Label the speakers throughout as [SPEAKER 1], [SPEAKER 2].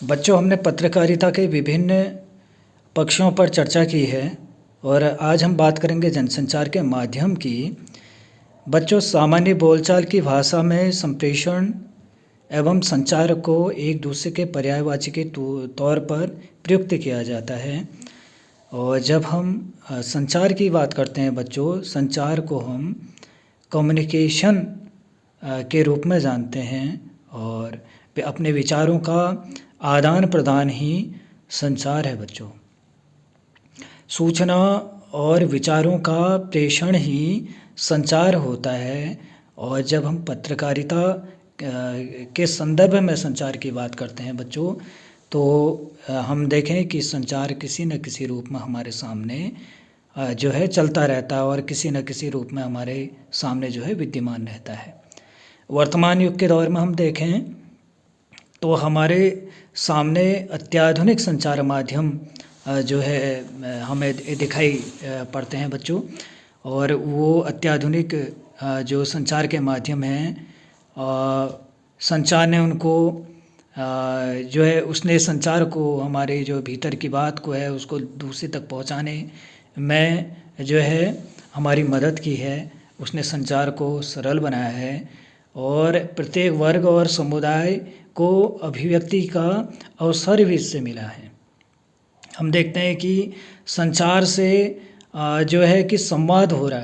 [SPEAKER 1] बच्चों, हमने पत्रकारिता के विभिन्न पक्षों पर चर्चा की है और आज हम बात करेंगे जनसंचार के माध्यम की। बच्चों, सामान्य बोलचाल की भाषा में संप्रेषण एवं संचार को एक दूसरे के पर्यायवाची के तौर पर प्रयुक्त किया जाता है। और जब हम संचार की बात करते हैं बच्चों, संचार को हम कम्युनिकेशन के रूप में जानते हैं और अपने विचारों का आदान प्रदान ही संचार है बच्चों। सूचना और विचारों का प्रेषण ही संचार होता है। और जब हम पत्रकारिता के संदर्भ में संचार की बात करते हैं बच्चों, तो हम देखें कि संचार किसी न किसी रूप में हमारे सामने जो है चलता रहता है और किसी न किसी रूप में हमारे सामने जो है विद्यमान रहता है। वर्तमान युग के दौर में हम देखें तो हमारे सामने अत्याधुनिक संचार माध्यम जो है हमें दिखाई पड़ते हैं बच्चों। और वो अत्याधुनिक जो संचार के माध्यम हैं, संचार ने उनको जो है उसने संचार को हमारे जो भीतर की बात को है उसको दूसरे तक पहुंचाने में जो है हमारी मदद की है। उसने संचार को सरल बनाया है और प्रत्येक वर्ग और समुदाय को अभिव्यक्ति का अवसर भी इससे मिला है। हम देखते हैं कि संचार से जो है कि संवाद हो रहा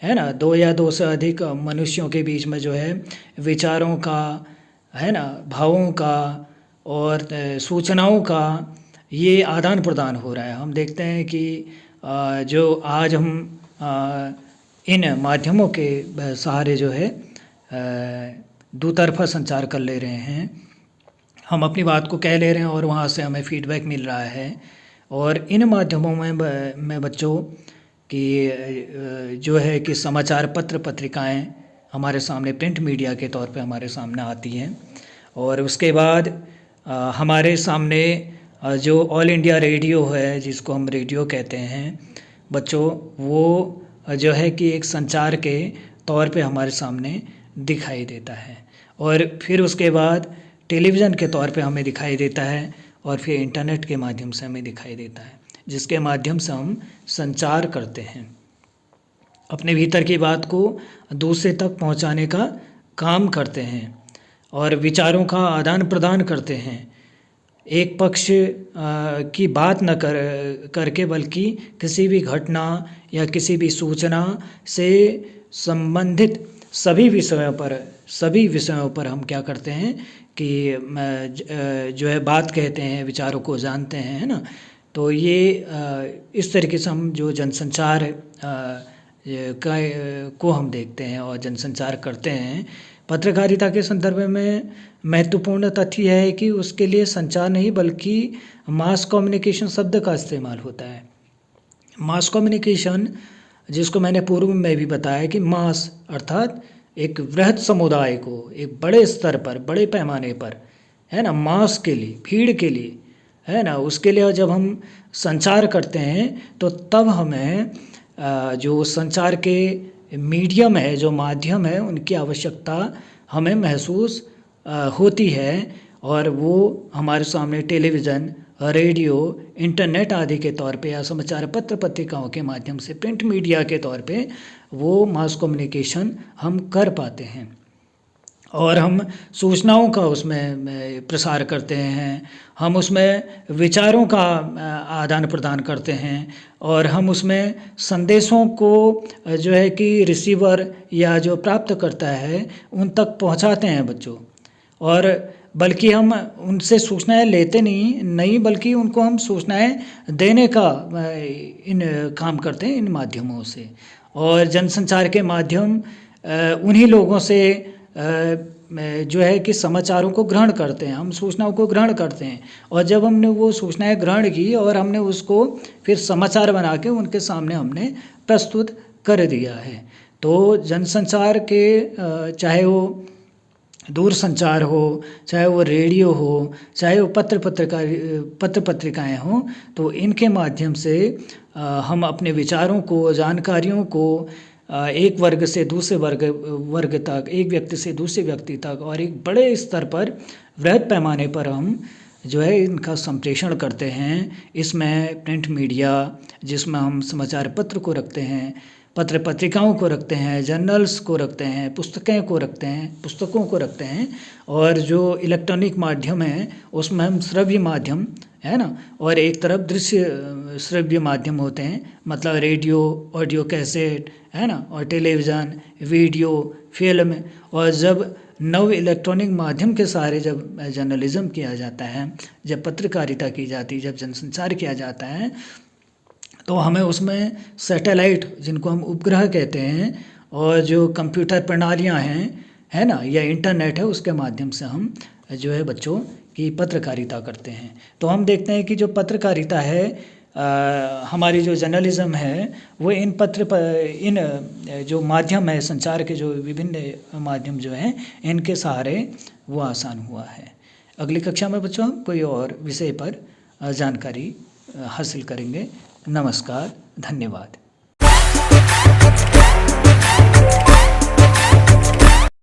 [SPEAKER 1] है ना, दो या दो से अधिक मनुष्यों के बीच में जो है विचारों का, है ना, भावों का और सूचनाओं का ये आदान प्रदान हो रहा है। हम देखते हैं कि जो आज हम इन माध्यमों के सहारे जो है दुतरफा संचार कर ले रहे हैं। हम अपनी बात को कह ले रहे हैं और वहाँ से हमें फीडबैक मिल रहा है। और इन माध्यमों में बच्चों की जो है कि समाचार पत्र पत्रिकाएं हमारे सामने प्रिंट मीडिया के तौर पे हमारे सामने आती हैं। और उसके बाद हमारे सामने जो ऑल इंडिया रेडियो है, जिसको हम रेडियो कहते हैं बच्चों, वो जो है कि एक संचार के तौर पे हमारे सामने दिखाई देता है। और फिर उसके बाद टेलीविज़न के तौर पे हमें दिखाई देता है और फिर इंटरनेट के माध्यम से हमें दिखाई देता है, जिसके माध्यम से हम संचार करते हैं, अपने भीतर की बात को दूसरे तक पहुंचाने का काम करते हैं और विचारों का आदान प्रदान करते हैं। एक पक्ष की बात न करके बल्कि किसी भी घटना या किसी भी सूचना से संबंधित सभी विषयों पर हम क्या करते हैं कि जो है बात कहते हैं, विचारों को जानते हैं, है ना। तो ये इस तरीके से हम जो जनसंचार को हम देखते हैं और जनसंचार करते हैं। पत्रकारिता के संदर्भ में महत्वपूर्ण तथ्य है कि उसके लिए संचार नहीं बल्कि मास कम्युनिकेशन शब्द का इस्तेमाल होता है। मास कम्युनिकेशन, जिसको मैंने पूर्व में भी बताया कि मास अर्थात एक वृहद समुदाय को एक बड़े स्तर पर, बड़े पैमाने पर, है ना, मास के लिए, भीड़ के लिए, है ना, उसके लिए जब हम संचार करते हैं तो तब हमें जो संचार के मीडियम है, जो माध्यम है, उनकी आवश्यकता हमें महसूस होती है। और वो हमारे सामने टेलीविज़न, रेडियो, इंटरनेट आदि के तौर पे या समाचार पत्र पत्रिकाओं के माध्यम से, प्रिंट मीडिया के तौर पे वो मास कम्युनिकेशन हम कर पाते हैं। और हम सूचनाओं का उसमें प्रसार करते हैं, हम उसमें विचारों का आदान प्रदान करते हैं और हम उसमें संदेशों को जो है कि रिसीवर या जो प्राप्त करता है उन तक पहुंचाते हैं बच्चों। और बल्कि हम उनसे सूचनाएं लेते नहीं बल्कि उनको हम सूचनाएं देने का इन काम करते हैं इन माध्यमों से। और जनसंचार के माध्यम उन्हीं लोगों से जो है कि समाचारों को ग्रहण करते हैं, हम सूचनाओं को ग्रहण करते हैं। और जब हमने वो सूचनाएं ग्रहण की और हमने उसको फिर समाचार बना के उनके सामने हमने प्रस्तुत कर दिया है। तो जनसंचार के चाहे वो दूर संचार हो, चाहे वो रेडियो हो, चाहे वो पत्र पत्रिकाएं हों, तो इनके माध्यम से हम अपने विचारों को, जानकारियों को एक वर्ग से दूसरे वर्ग तक, एक व्यक्ति से दूसरे व्यक्ति तक और एक बड़े स्तर पर, वृहद पैमाने पर हम जो है इनका संप्रेषण करते हैं। इसमें प्रिंट मीडिया, जिसमें हम समाचार पत्र को रखते हैं, पत्र पत्रिकाओं को रखते हैं, जर्नल्स को रखते हैं, पुस्तकों को रखते हैं, और जो इलेक्ट्रॉनिक माध्यम है उसमें हम श्रव्य माध्यम, है ना, और एक तरफ दृश्य श्रव्य माध्यम होते हैं, मतलब रेडियो, ऑडियो कैसेट, है ना, और टेलीविज़न, वीडियो, फिल्म। और जब नव इलेक्ट्रॉनिक माध्यम के सहारे जब जर्नलिज्म किया जाता है, जब पत्रकारिता की जाती है, जब जनसंचार किया जाता है, तो हमें उसमें सैटेलाइट, जिनको हम उपग्रह कहते हैं, और जो कंप्यूटर प्रणालियां हैं, है ना, या इंटरनेट है, उसके माध्यम से हम जो है बच्चों की पत्रकारिता करते हैं। तो हम देखते हैं कि जो पत्रकारिता है, हमारी जो जर्नलिज्म है, वो इन जो माध्यम है, संचार के जो विभिन्न माध्यम जो हैं, इनके सहारे वो आसान हुआ है। अगली कक्षा में बच्चों हम कोई और विषय पर जानकारी हासिल करेंगे। नमस्कार, धन्यवाद।